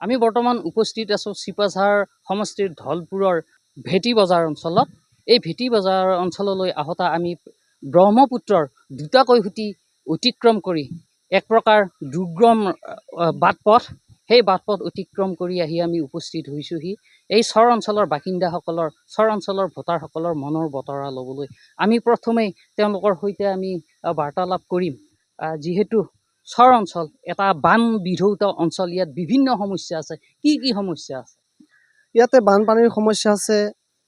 আমি বৰ্তমান উপস্থিত আছোঁ চিপাঝাৰ সমষ্টিৰ ধলপুৰৰ ভেটি বজাৰ অঞ্চলত। এই ভেটি বজাৰ অঞ্চললৈ আহোঁতে আমি ব্ৰহ্মপুত্ৰৰ দুটাকৈ সুঁতি অতিক্ৰম কৰি এক প্ৰকাৰ দুৰ্গম বাটপথ, সেই বাটপথ অতিক্ৰম কৰি আহি আমি উপস্থিত হৈছোঁহি এই চৰ অঞ্চলৰ বাসিন্দাসকলৰ, চৰ অঞ্চলৰ ভোটাৰসকলৰ মনৰ বতৰা ল'বলৈ। আমি প্ৰথমেই তেওঁলোকৰ সৈতে আমি বাৰ্তালাপ কৰিম, যিহেতু চৰ অঞ্চল এটা বান বিধৌত অঞ্চল। ইয়াত বিভিন্ন সমস্যা আছে। কি কি সমস্যা আছে? ইয়াতে বানপানীৰ সমস্যা আছে,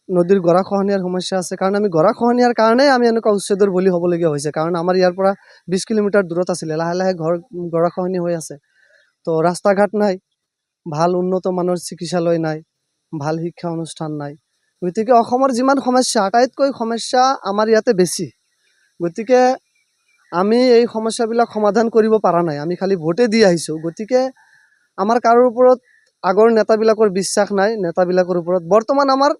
নদীৰ গৰাখহনীয়াৰ সমস্যা আছে। কাৰণ আমি গৰাখহনীয়াৰ কাৰণেই আমি এনেকুৱা উচ্ছেদৰ বলি হ'বলগীয়া হৈছে। কাৰণ আমাৰ ইয়াৰ পৰা 20 কিলোমিটাৰ দূৰত আছিলে, লাহে লাহে গৰাখহনীয়া হৈ আছে। তো ৰাস্তা ঘাট নাই, ভাল উন্নত মানৰ চিকিৎসালয় নাই, ভাল শিক্ষা অনুষ্ঠান নাই। গতিকে অসমৰ যিমান সমস্যা, আটাইতকৈ সমস্যা আমাৰ ইয়াতে বেছি। গতিকে আমি এই সমস্যাবিলাক সমাধান কৰিব পৰা নাই, আমি খালি ভোটে দি আহিছোঁ। গতিকে আমাৰ কাৰোৰ ওপৰত আগৰ নেতাবিলাকৰ বিশ্বাস নাই, নেতাবিলাকৰ ওপৰত বৰ্তমান আমাৰ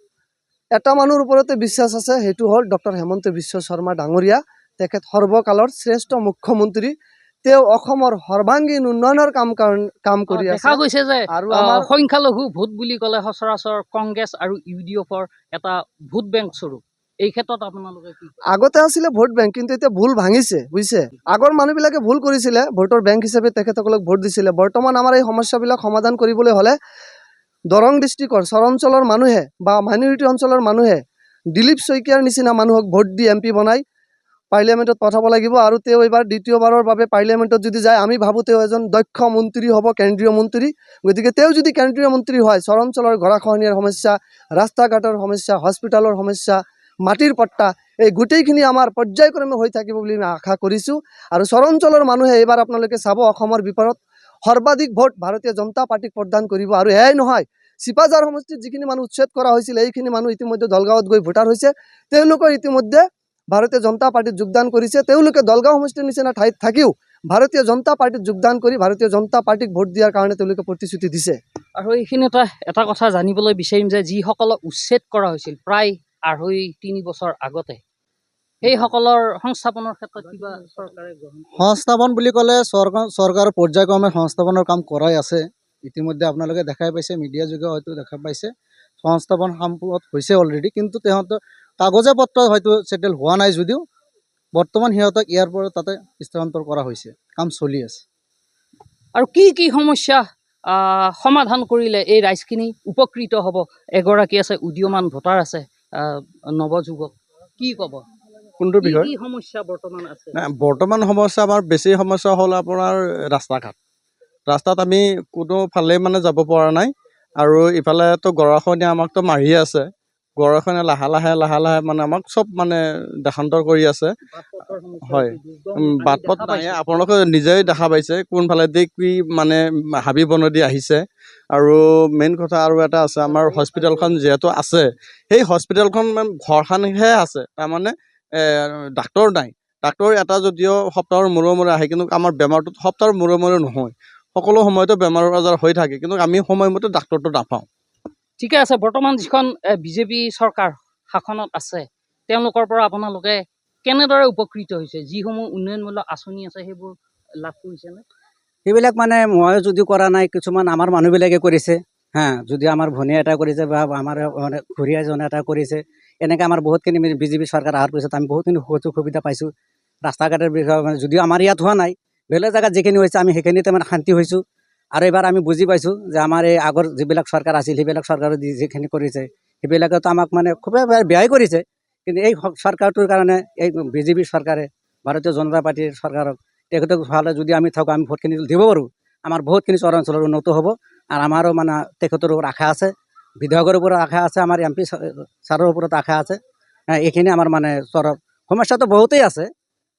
এটা মানুহৰ ওপৰতে বিশ্বাস আছে, সেইটো হ'ল ডক্টৰ হিমন্ত বিশ্ব শৰ্মা ডাঙৰীয়া। তেখেত সৰ্বকালৰ শ্ৰেষ্ঠ মুখ্যমন্ত্ৰী। তেওঁ অসমৰ সৰ্বাংগীন উন্নয়নৰ কাম কৰি আছে। দেখা গৈছে যে আৰু আমাৰ সংখ্যালঘু ভোট বুলি ক'লে সচৰাচৰ কংগ্ৰেছ আৰু UDFৰ এটা ভোট বেংক স্বৰূপ। এই ক্ষেত্ৰত আপোনালোকে কি কয়? আগতে আছিলে ভোট বেংক, কিন্তু এতিয়া ভুল ভাঙিছে, বুজিছে। আগৰ মানুহবিলাকে ভুল কৰিছিলে, ভোটৰ বেংক হিচাপে তেখেতসকলক ভোট দিছিলে। বৰ্তমান আমাৰ এই সমস্যাবিলাক সমাধান কৰিবলৈ হ'লে দৰং ডিষ্ট্ৰিক্টৰ চৰ অঞ্চলৰ মানুহে বা মাইনৰিটি অঞ্চলৰ মানুহে দিলীপ শইকীয়াৰ নিচিনা মানুহক ভোট দি MP বনাই পাৰ্লিয়ামেণ্টত পঠাব লাগিব। আৰু তেওঁ এইবাৰ দ্বিতীয়বাৰৰ বাবে পাৰ্লিয়ামেণ্টত যদি যায়, আমি ভাবোঁ তেওঁ এজন দক্ষ মন্ত্ৰী হ'ব, কেন্দ্ৰীয় মন্ত্ৰী। গতিকে তেওঁ যদি কেন্দ্ৰীয় মন্ত্ৰী হয়, চৰ অঞ্চলৰ গৰাখহনীয়াৰ সমস্যা, ৰাস্তা ঘাটৰ সমস্যা, হস্পিটেলৰ সমস্যা, মাটিৰ পট্টা, এই গোটেইখিনি আমাৰ পৰ্যায়ক্ৰমে হৈ থাকিব বুলি আমি আশা কৰিছোঁ। আৰু চৰ অঞ্চলৰ মানুহে এইবাৰ আপোনালোকে চাব, অসমৰ ভিতৰত সৰ্বাধিক ভোট ভাৰতীয় জনতা পাৰ্টীক প্ৰদান কৰিব। আৰু এয়াই নহয়, চিপাঝাৰ সমষ্টিত যিখিনি মানুহ উচ্ছেদ কৰা হৈছিল, এইখিনি মানুহ ইতিমধ্যে দলগাঁৱত গৈ ভোটাৰ হৈছে। তেওঁলোকৰ ইতিমধ্যে ভাৰতীয় জনতা পাৰ্টীত যোগদান কৰিছে। তেওঁলোকে দলগাঁও সমষ্টিৰ নিচিনা ঠাইত থাকিও ভাৰতীয় জনতা পাৰ্টীত যোগদান কৰি ভাৰতীয় জনতা পাৰ্টীক ভোট দিয়াৰ কাৰণে তেওঁলোকে প্ৰতিশ্ৰুতি দিছে। আৰু এইখিনিতে এটা কথা জানিবলৈ বিচাৰিম যে যিসকলক উচ্ছেদ কৰা হৈছিল প্ৰায় 2.5-3 বছৰ আগতে, সেইসকলৰ সংস্থাপনৰ ক্ষেত্ৰত কিবা চৰকাৰে সংস্থাপন বুলি ক'লে চৰকাৰ পৰ্যায়ক্ৰমে সংস্থাপনৰ কাম কৰাই আছে। ইতিমধ্যে আপোনালোকে দেখাই পাইছে, মিডিয়া যোগে হয়তো দেখা পাইছে, সংস্থাপন সম্পূৰ্ণ হৈছে অলৰেডি। কিন্তু তেহঁতৰ কাগজে পত্ৰ হয়তো ছেটেল হোৱা নাই যদিও বৰ্তমান সিহঁতক ইয়াৰ পৰা তাতে স্থানান্তৰ কৰা হৈছে, কাম চলি আছে। আৰু কি কি সমস্যা সমাধান কৰিলে এই ৰাইজখিনি উপকৃত হ'ব? এগৰাকী আছে উদীয়মান ভোটাৰ আছে, নৱযুৱক, কি ক'ব? কোনটো বিষয়? কি সমস্যা বৰ্তমান আছে? বৰ্তমান সমস্যা আমাৰ বেছি সমস্যা হ'ল আপোনাৰ ৰাস্তা ঘাট। ৰাস্তাত আমি কোনোফালে মানে যাব পৰা নাই। আৰু ইফালেতো গৰাখহনীয়া আমাকতো মাৰিয়ে আছে। গৰাখহনীয়া লাহে লাহে মানে আমাক চব মানে দেশান্তৰ কৰি আছে। হয়, বাটপথ নাই, আপোনালোকে নিজেই দেখা পাইছে কোনফালেদি কি মানে হাবি বনদি আহিছে। আৰু মেইন কথা আৰু এটা আছে, আমাৰ হস্পিটেলখন যিহেতু আছে, সেই হস্পিটেলখন মানে ঘৰখনহে আছে, তাৰমানে ডাক্তৰ নাই। ডাক্তৰ এটা যদিও সপ্তাহৰ মূৰে মূৰে আহে, কিন্তু আমাৰ বেমাৰটো সপ্তাহৰ মূৰে মূৰে নহয়, সকলো সময়তে বেমাৰ আজাৰ হৈ থাকে, কিন্তু আমি সময়মতে ডাক্তৰটো নাপাওঁ। ঠিকে আছে। বৰ্তমান যিখন বিজেপি চৰকাৰ শাসনত আছে, তেওঁলোকৰ পৰা আপোনালোকে কেনেদৰে উপকৃত হৈছে? যিসমূহ উন্নয়নমূলক আঁচনি আছে সেইবোৰ লাভ কৰিছেনে? সেইবিলাক মানে মই যদিও কৰা নাই, কিছুমান আমাৰ মানুহবিলাকে কৰিছে। যদি আমাৰ ভনীয়ে এটা কৰিছে বা আমাৰ মানে খুৰীয়াজনে এটা কৰিছে, এনেকৈ আমাৰ বহুতখিনি বিজেপি চৰকাৰ অহাৰ পিছত আমি বহুতখিনি সুযোগ সুবিধা পাইছোঁ। ৰাস্তা ঘাটৰ বিষয়ে মানে যদিও আমাৰ ইয়াত হোৱা নাই, বেলেগ জেগাত যিখিনি হৈছে আমি সেইখিনিতে মানে শান্তি হৈছোঁ। আৰু এইবাৰ আমি বুজি পাইছোঁ যে আমাৰ এই আগৰ যিবিলাক চৰকাৰ আছিল, সেইবিলাক চৰকাৰে যিখিনি কৰিছে সেইবিলাকেতো আমাক মানে খুবেই বেয়াই কৰিছে। কিন্তু এই চৰকাৰটোৰ কাৰণে, এই বিজেপি চৰকাৰে, ভাৰতীয় জনতা পাৰ্টীৰ চৰকাৰক, তেখেতক ভালে যদি আমি থাকোঁ, আমি ভোটখিনি দিব পাৰোঁ, আমাৰ বহুতখিনি চৰ অঞ্চলৰ উন্নত হ'ব। আৰু আমাৰো মানে তেখেতৰ ওপৰত আশা আছে, বিধায়কৰ ওপৰত আশা আছে, আমাৰ MP ছাৰৰ ওপৰত আশা আছে। এইখিনি আমাৰ মানে সমস্যাটো বহুতেই আছে,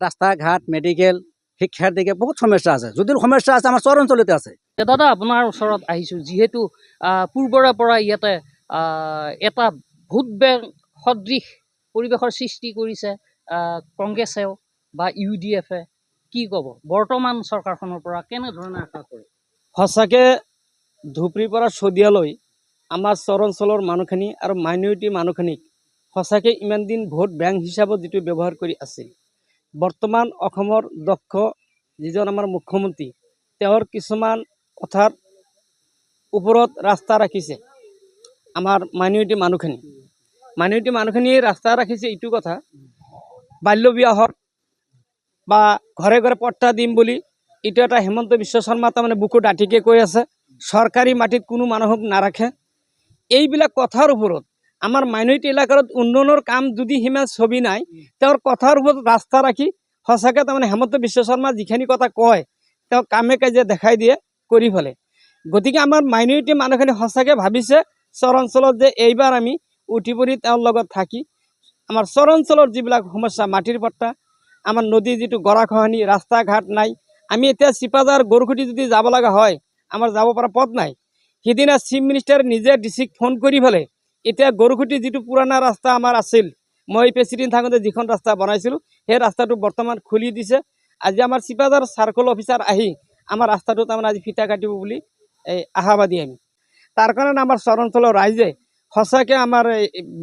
ৰাস্তা ঘাট, মেডিকেল, শিক্ষাৰ দিকে বহুত সমস্যা আছে। যদিও সমস্যা আছে, আমাৰ চৰ অঞ্চলতে আছে। দাদা, আপোনাৰ ওচৰত আহিছোঁ, যিহেতু পূৰ্বৰে পৰা ইয়াতে এটা ভোট বেংক সদৃশ পৰিৱেশৰ সৃষ্টি কৰিছে কংগ্ৰেছেও বা UDFে, কি ক'ব? বৰ্তমান চৰকাৰখনৰ পৰা কেনেধৰণে আশা কৰে? সঁচাকৈ ধুবুৰীৰ পৰা শদিয়ালৈ আমাৰ চৰ অঞ্চলৰ মানুহখিনি আৰু মাইনৰিটি মানুহখিনিক সঁচাকৈ ইমান দিন ভোট বেংক হিচাপত যিটো ব্যৱহাৰ কৰি আছিল, বৰ্তমান অসমৰ দক্ষ যিজন আমাৰ মুখ্যমন্ত্ৰী, তেওঁৰ কিছুমান কথাত ওপৰত ৰাস্তা ৰাখিছে আমাৰ মাইনৰিটি মানুহখিনিয়ে ৰাস্তা ৰাখিছে এইটো কথা বাল্য বিয়া হওক বা ঘৰে ঘৰে পট্টা দিম বুলি এইটো এটা হেমন্ত বিশ্ব শৰ্মা তাৰমানে বুকু ডাঠিকে কৈ আছে চৰকাৰী মাটিত কোনো মানুহক নাৰাখে এইবিলাক কথাৰ ওপৰত আমাৰ মাইনৰিটি এলেকাৰ উন্নয়নৰ কাম যদি সিমান ছবি নাই তেওঁৰ কথাৰ ওপৰত ৰাস্তা ৰাখি সঁচাকৈ তাৰমানে হেমন্ত বিশ্ব শৰ্মা যিখিনি কথা কয় তেওঁ কামে কাজে দেখাই দিয়ে কৰি ফেলে গতিকে আমাৰ মাইনৰিটি মানুহখিনি সঁচাকৈ ভাবিছে চৰ অঞ্চলত যে এইবাৰ আমি উঠি পৰি তেওঁৰ লগত থাকি আমাৰ চৰ অঞ্চলৰ যিবিলাক সমস্যা মাটিৰ পট্টা আমাৰ নদীৰ যিটো গৰাখহনি ৰাস্তা ঘাট নাই আমি এতিয়া চিপাঝাৰ গৰুখুটি যদি যাব লগা হয় আমাৰ যাব পৰা পথ নাই সিদিনা চিফ মিনিষ্টাৰ নিজে ডিচিক ফোন কৰি ফেলে এতিয়া গৰুখুটি যিটো পুৰণা ৰাস্তা আমাৰ আছিল মই প্ৰেচিডেণ্ট থাকোঁতে যিখন ৰাস্তা বনাইছিলোঁ সেই ৰাস্তাটো বৰ্তমান খুলি দিছে আজি আমাৰ চিপাঝাৰ চাৰ্কল অফিচাৰ আহি আমাৰ ৰাস্তাটো তাৰমানে আজি ফিটা কাটিব বুলি আশাবাদী আমি তাৰ কাৰণে আমাৰ চৰ অঞ্চলৰ ৰাইজে সঁচাকৈ আমাৰ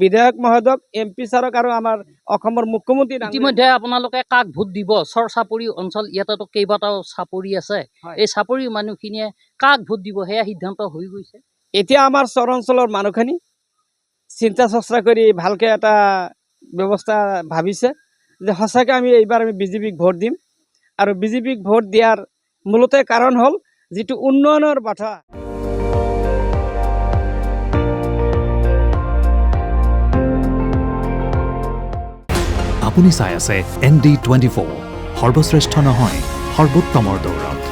বিধায়ক মহোদয়ক MP ছাৰক আৰু আমাৰ অসমৰ মুখ্যমন্ত্ৰী ইতিমধ্যে আপোনালোকে কাক ভোট দিব চৰ চাপৰি অঞ্চল ইয়াতেতো কেইবাটাও চাপৰি আছে এই চাপৰি মানুহখিনিয়ে কাক ভোট দিব সেয়া সিদ্ধান্ত হৈ গৈছে এতিয়া আমাৰ চৰ অঞ্চলৰ মানুহখিনি চিন্তা চৰ্চা কৰি ভালকৈ এটা ব্যৱস্থা ভাবিছে যে সঁচাকৈ আমি এইবাৰ আমি BJPক ভোট দিম আৰু BJPক ভোট দিয়াৰ মূলতে কাৰণ হ'ল যিটো উন্নয়নৰ বাধা আপুনি চাই আছে ND24 সৰ্বশ্ৰেষ্ঠ নহয় সৰ্বোত্তমৰ দৌৰত